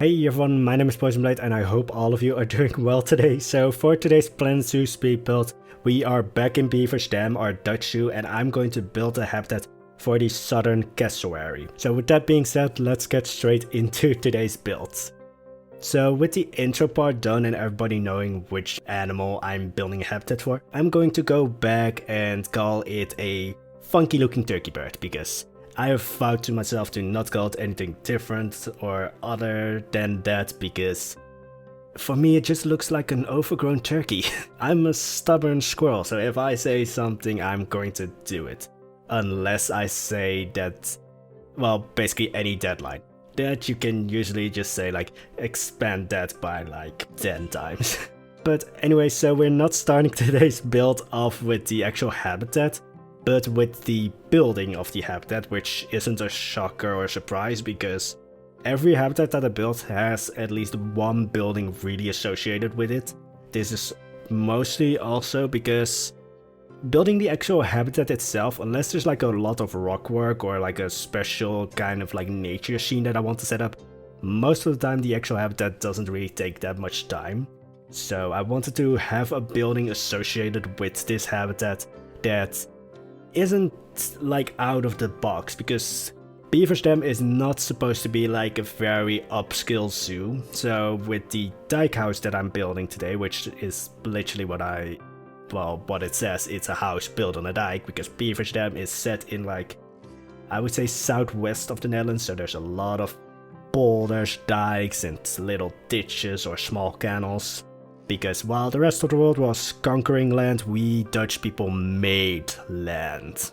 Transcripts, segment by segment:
Hey everyone, my name is Poisonblade and I hope all of you are doing well today. So for today's Planet Zoo speed build, we are back in Beaversdam, our Dutch zoo, and I'm going to build a habitat for the southern cassowary. So with that being said, let's get straight into today's build. So with the intro part done and everybody knowing which animal I'm building a habitat for, I'm going to go back and call it a funky looking turkey bird, because I have vowed to myself to not call it anything different or other than that, because for me it just looks like an overgrown turkey. I'm a stubborn squirrel, so if I say something I'm going to do it. Unless I say that, well, basically any deadline. That you can usually just say like expand that by like 10 times. But anyway, so we're not starting today's build off with the actual habitat, but with the building of the habitat, which isn't a shocker or a surprise because every habitat that I built has at least one building really associated with it. This is mostly also because building the actual habitat itself, unless there's like a lot of rock work or like a special kind of like nature scene that I want to set up, most of the time the actual habitat doesn't really take that much time. So I wanted to have a building associated with this habitat that isn't like out of the box, because Beaversdam is not supposed to be like a very upscale zoo. So with the Dyke House that I'm building today, which is literally what it says, it's a house built on a dike, because Beaversdam is set in like, I would say southwest of the Netherlands, so there's a lot of boulders, dikes and little ditches or small canals. Because while the rest of the world was conquering land, we Dutch people made land.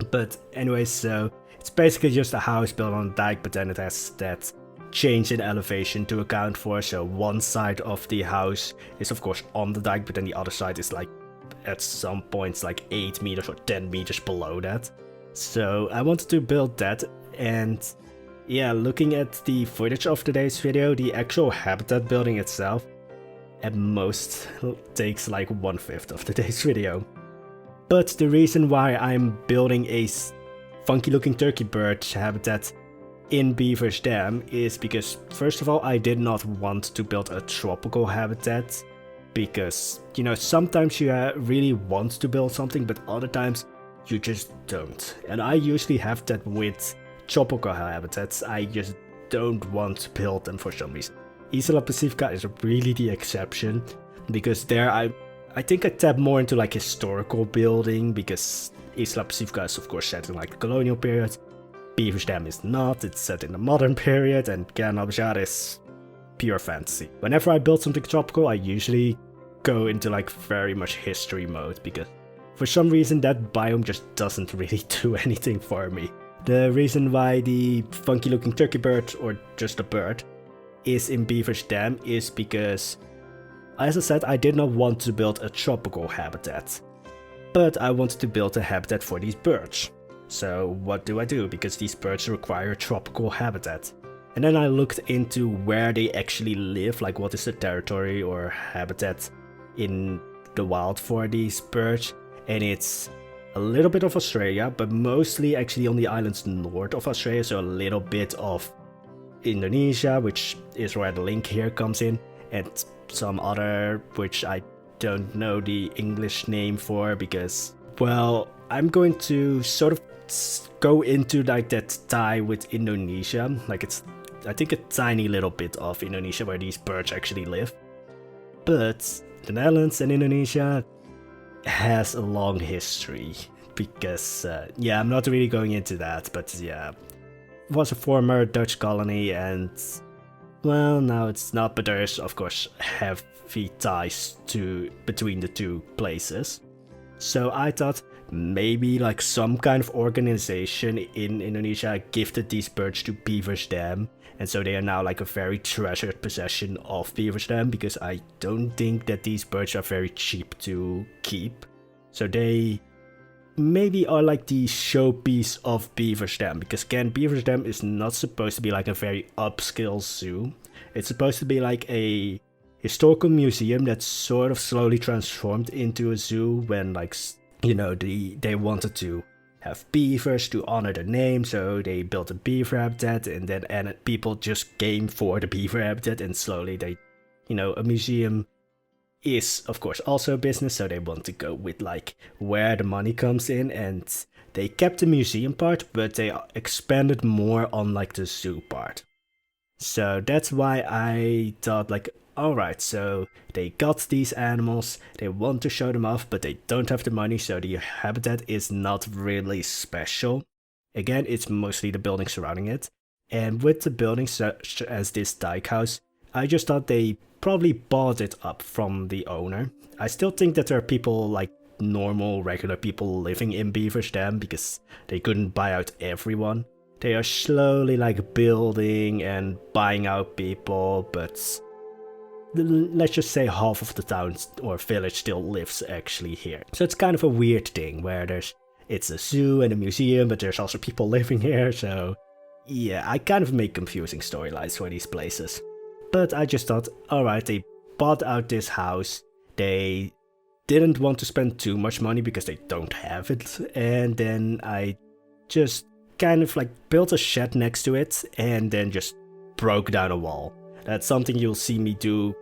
But anyway, so it's basically just a house built on a dike, but then it has that change in elevation to account for. So one side of the house is of course on the dike, but then the other side is like at some points like 8 meters or 10 meters below that. So I wanted to build that, and yeah, looking at the footage of today's video, the actual habitat building itself at most takes like 1/5 of today's video. But the reason why I'm building a funky looking turkey bird habitat in Beaversdam is because, first of all, I did not want to build a tropical habitat, because, you know, sometimes you really want to build something, but other times you just don't. And I usually have that with tropical habitats. I just don't want to build them for some reason. Isla Pacifica is really the exception, because there I think I tap more into like historical building, because Isla Pacifica is of course set in like the colonial period. Beaversdam is not, it's set in the modern period, and Cassowary is pure fantasy. Whenever I build something tropical, I usually go into like very much history mode, because for some reason that biome just doesn't really do anything for me. The reason why the funky looking turkey bird, or just a bird, is in Beaversdam is because, as I said, I did not want to build a tropical habitat, but I wanted to build a habitat for these birds. So what do I do? Because these birds require tropical habitat. And then I looked into where they actually live, like what is the territory or habitat in the wild for these birds, and it's a little bit of Australia, but mostly actually on the islands north of Australia, so a little bit of Indonesia, which is where the link here comes in, and some other which I don't know the English name for, because, well, I'm going to sort of go into like that tie with Indonesia, like it's I think a tiny little bit of Indonesia where these birds actually live. But the Netherlands and Indonesia has a long history, because yeah, I'm not really going into that, but yeah, it was a former Dutch colony, and well, now it's not, but there's of course heavy ties between the two places. So I thought maybe like some kind of organization in Indonesia gifted these birds to Beaversdam, and so they are now like a very treasured possession of Beaversdam, because I don't think that these birds are very cheap to keep. So they maybe are like the showpiece of Beaversdam, because again, Beaversdam is not supposed to be like a very upscale zoo. It's supposed to be like a historical museum that's sort of slowly transformed into a zoo when, like, you know, they wanted to have beavers to honor the name, so they built a beaver habitat, and then people just came for the beaver habitat, and slowly they, a museum is of course also a business, so they want to go with like where the money comes in, and they kept the museum part, but they expanded more on like the zoo part. So that's why I thought like, alright, so they got these animals, they want to show them off, but they don't have the money, so the habitat is not really special. Again, it's mostly the buildings surrounding it. And with the buildings such as this Dyke House, I just thought they probably bought it up from the owner. I still think that there are people like normal, regular people living in Beaversdam because they couldn't buy out everyone. They are slowly like building and buying out people, but let's just say half of the town or village still lives actually here. So it's kind of a weird thing where it's a zoo and a museum, but there's also people living here, so yeah, I kind of make confusing storylines for these places. But I just thought, alright, they bought out this house, they didn't want to spend too much money because they don't have it, and then I just kind of like built a shed next to it and then just broke down a wall. That's something you'll see me do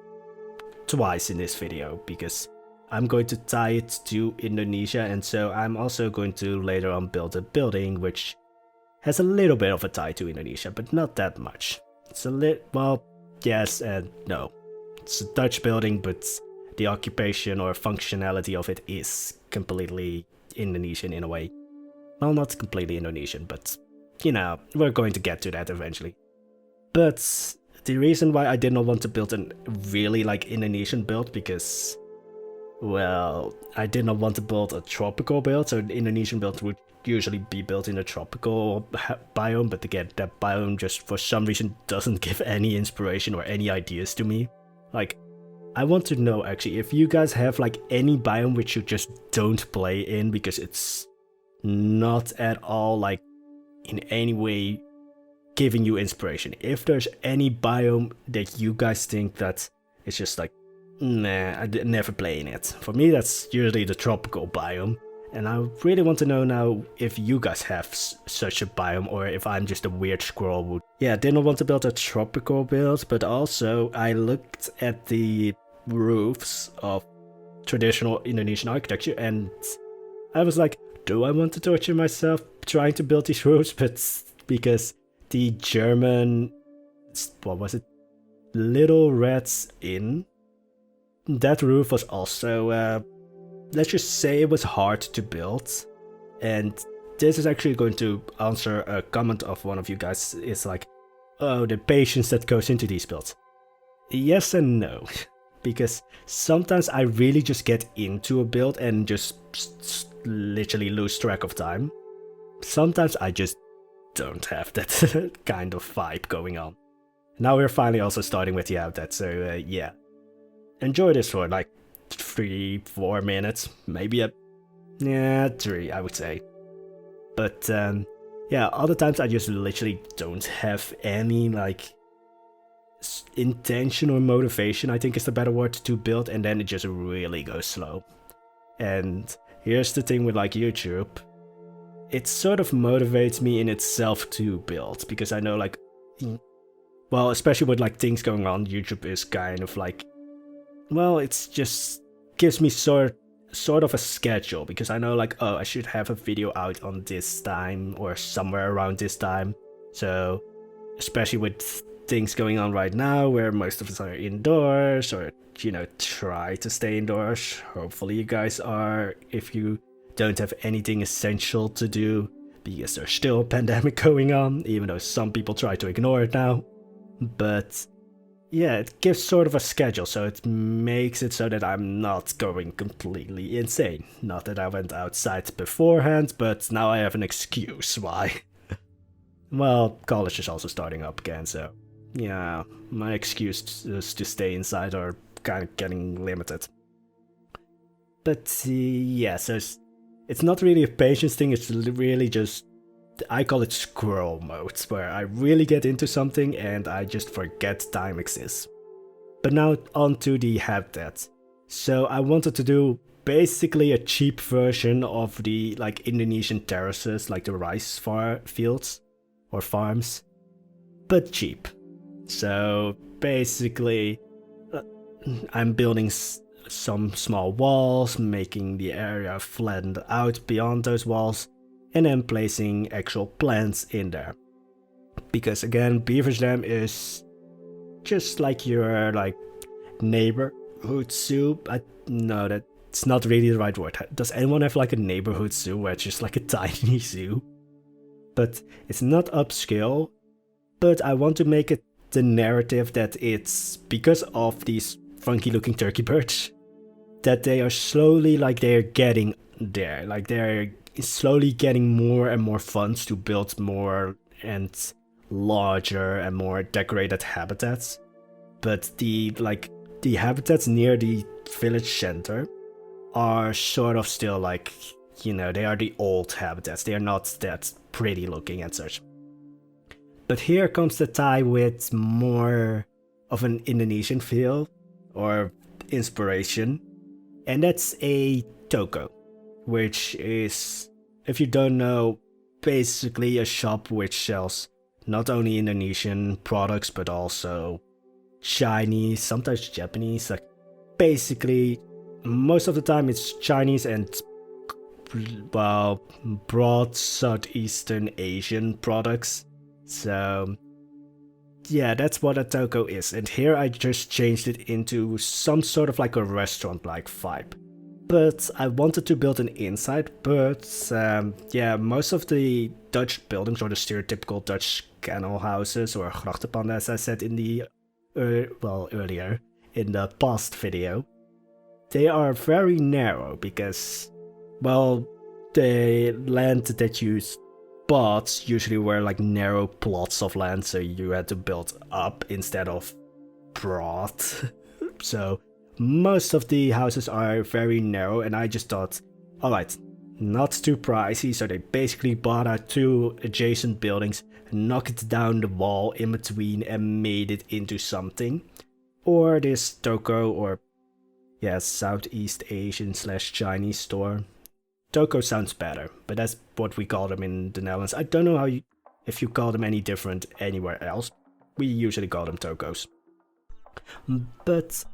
twice in this video because I'm going to tie it to Indonesia, and so I'm also going to later on build a building which has a little bit of a tie to Indonesia, but not that much. It's a well, yes and no. It's a Dutch building, but the occupation or functionality of it is completely Indonesian in a way. Well, not completely Indonesian, but we're going to get to that eventually. But the reason why I did not want to build a really like Indonesian build because, well, I did not want to build a tropical build, so the Indonesian build would usually be built in a tropical biome, but again, that biome just for some reason doesn't give any inspiration or any ideas to me. Like, I want to know actually if you guys have like any biome which you just don't play in because it's not at all like in any way giving you inspiration. If there's any biome that you guys think that it's just like, nah, I never play in it. For me, that's usually the tropical biome. And I really want to know now if you guys have such a biome or if I'm just a weird squirrel. Yeah, I didn't want to build a tropical build, but also I looked at the roofs of traditional Indonesian architecture and I was like, do I want to torture myself trying to build these roofs? But because the German, what was it? Little Reds Inn, that roof was also, let's just say it was hard to build. And this is actually going to answer a comment of one of you guys. It's like, oh, the patience that goes into these builds. Yes and no. Because sometimes I really just get into a build and just literally lose track of time. Sometimes I just don't have that kind of vibe going on. Now we're finally also starting with the habitat, so yeah. Enjoy this for like 3-4 minutes, maybe yeah, 3 I would say. But yeah, other times I just literally don't have any like intention or motivation, I think is the better word, to build, and then it just really goes slow. And here's the thing with like YouTube, it sort of motivates me in itself to build, because I know like, well, especially with like things going on, YouTube is kind of like, well, it's just gives me sort of a schedule, because I know like, oh, I should have a video out on this time or somewhere around this time. So especially with things going on right now where most of us are indoors or try to stay indoors, hopefully you guys are, if you don't have anything essential to do, because there's still a pandemic going on, even though some people try to ignore it now. But yeah, it gives sort of a schedule, so it makes it so that I'm not going completely insane. Not that I went outside beforehand, but now I have an excuse why. Well, college is also starting up again, so yeah, my excuses to stay inside are kind of getting limited. But yeah, so it's not really a patience thing, it's really just, I call it squirrel mode, where I really get into something and I just forget time exists. But now on to the habitat. So I wanted to do basically a cheap version of the like Indonesian terraces, like the rice fields or farms, but cheap. So basically, I'm building some small walls, making the area flattened out beyond those walls, and then placing actual plants in there. Because again, Beaversdam is just like your like neighborhood zoo. No, that's not really the right word. Does anyone have like a neighborhood zoo where it's just like a tiny zoo? But it's not upscale, but I want to make it the narrative that it's because of these funky looking turkey birds that they are slowly like they're getting there, like they're slowly getting more and more funds to build more and larger and more decorated habitats. But the habitats near the village center are sort of still like, you know, they are the old habitats. They are not that pretty looking and such. But here comes the tie with more of an Indonesian feel or inspiration, and that's a Toko, which is, if you don't know, basically a shop which sells not only Indonesian products but also Chinese, sometimes Japanese. Like basically, most of the time it's Chinese and well, broad Southeastern Asian products. So yeah, that's what a Toko is. And here I just changed it into some sort of like a restaurant-like vibe. But I wanted to build an inside, but yeah, most of the Dutch buildings, or the stereotypical Dutch canal houses or grachtenpanden, as I said in the earlier in the past video, they are very narrow because, well, the land that you bought usually were like narrow plots of land, so you had to build up instead of broad. So most of the houses are very narrow, and I just thought, alright, not too pricey, so they basically bought out 2 adjacent buildings, knocked down the wall in between and made it into something. Or this Toko, or yeah, Southeast Asian / Chinese store. Toko sounds better, but that's what we call them in the Netherlands. I don't know if you call them any different anywhere else. We usually call them Tokos. But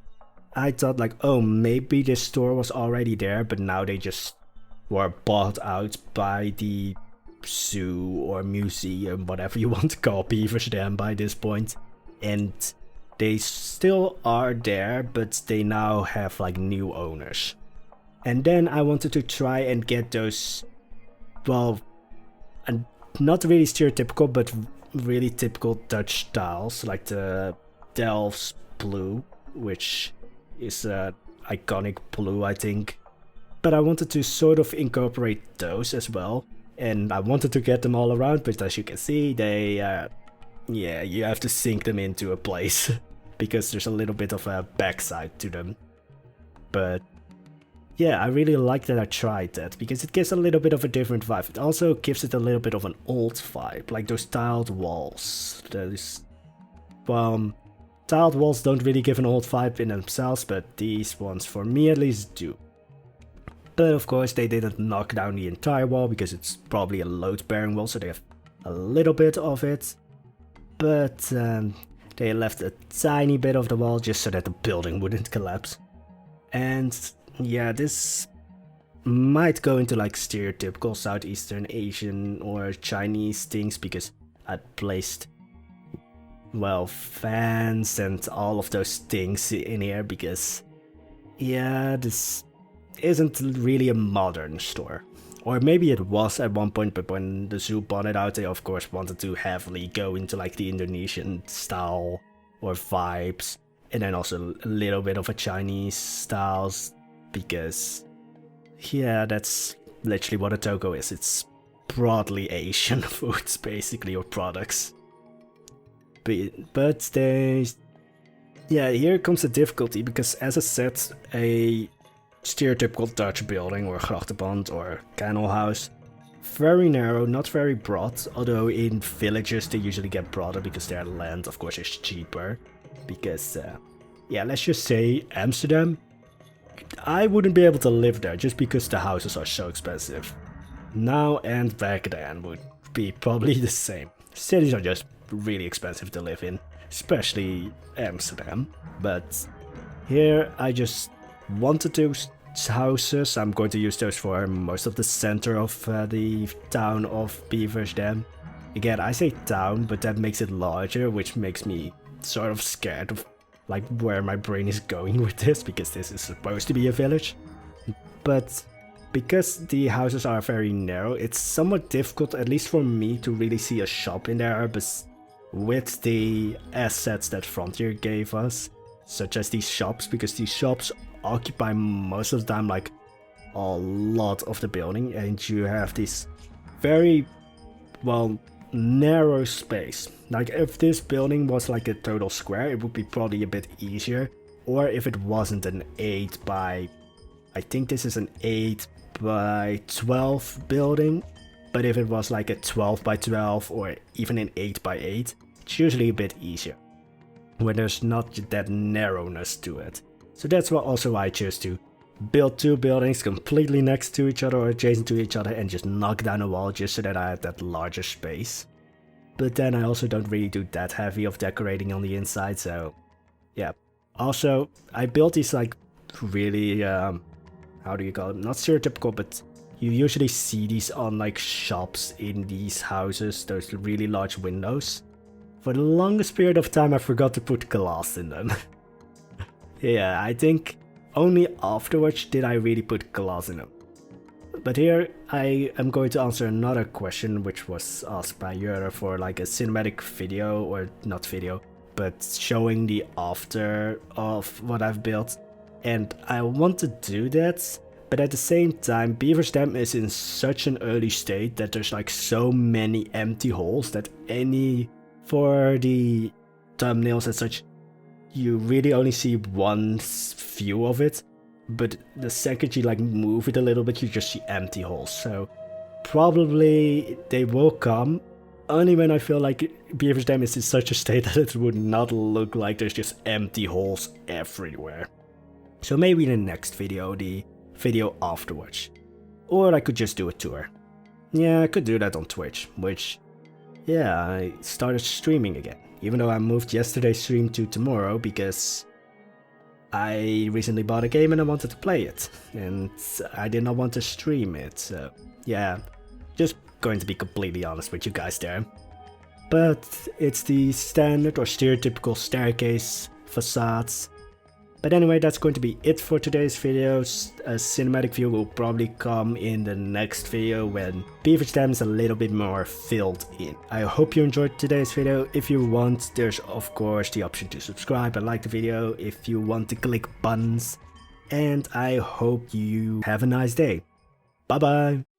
I thought like, oh, maybe this store was already there, but now they just were bought out by the zoo or museum, whatever you want to call Beaversdam by this point. And they still are there, but they now have like new owners. And then I wanted to try and get those, well, not really stereotypical, but really typical Dutch tiles, like the Delft's blue, which is an iconic blue, I think. But I wanted to sort of incorporate those as well, and I wanted to get them all around, but as you can see, they, yeah, you have to sink them into a place, because there's a little bit of a backside to them. But yeah, I really like that I tried that, because it gives a little bit of a different vibe. It also gives it a little bit of an old vibe, like those tiled walls. Tiled walls don't really give an old vibe in themselves, but these ones, for me at least, do. But of course, they didn't knock down the entire wall, because it's probably a load-bearing wall, so they have a little bit of it. But they left a tiny bit of the wall just so that the building wouldn't collapse. And yeah, this might go into like stereotypical Southeastern Asian or Chinese things, because I placed, well, fans and all of those things in here, because yeah, this isn't really a modern store. Or maybe it was at one point, but when the zoo bought it out, they of course wanted to heavily go into like the Indonesian style or vibes, and then also a little bit of a Chinese styles, because yeah, that's literally what a Toko is. It's broadly Asian foods, basically, or products. But there's, yeah, here comes the difficulty, because as I said, a stereotypical Dutch building or grachtenpand or canal house, very narrow, not very broad, although in villages they usually get broader because their land of course is cheaper, because yeah, let's just say Amsterdam, I wouldn't be able to live there just because the houses are so expensive. Now and back then would be probably the same. Cities are just really expensive to live in, especially Amsterdam. But here I just wanted those houses. I'm going to use those for most of the center of the town of Beaversdam. Again, I say town, but that makes it larger, which makes me sort of scared of like where my brain is going with this, because this is supposed to be a village. But because the houses are very narrow, it's somewhat difficult, at least for me, to really see a shop in there with the assets that Frontier gave us, such as these shops, because these shops occupy most of the time like a lot of the building, and you have this very, well, narrow space. Like if this building was like a total square, it would be probably a bit easier, or if it wasn't an 8 by, I think this is an 8 by 12 building, but if it was like a 12 by 12 or even an 8 by 8, it's usually a bit easier when there's not that narrowness to it. So that's why also I chose to build 2 buildings completely next to each other or adjacent to each other and just knock down a wall just so that I had that larger space. But then I also don't really do that heavy of decorating on the inside, so yeah. Also, I built these like really, how do you call it? Not stereotypical, but you usually see these on like shops in these houses, those really large windows. For the longest period of time I forgot to put glass in them. Yeah, I think only afterwards did I really put glass in them. But here I am going to answer another question which was asked by Yura for like a cinematic video, or not video, but showing the after of what I've built. And I want to do that, but at the same time Beaversdam is in such an early state that there's like so many empty holes that for the thumbnails and such, you really only see one view of it, but the second you like move it a little bit, you just see empty holes. So probably they will come only when I feel like Beaversdam is in such a state that it would not look like there's just empty holes everywhere. So maybe in the next video, the video afterwards. Or I could just do a tour. Yeah, I could do that on Twitch, which, yeah, I started streaming again. Even though I moved yesterday's stream to tomorrow because I recently bought a game and I wanted to play it. And I did not want to stream it, so yeah, just going to be completely honest with you guys there. But it's the standard or stereotypical staircase facades. But anyway, that's going to be it for today's videos. A cinematic view will probably come in the next video when Beaversdam is a little bit more filled in. I hope you enjoyed today's video. If you want, there's of course the option to subscribe and like the video if you want to click buttons. And I hope you have a nice day. Bye bye!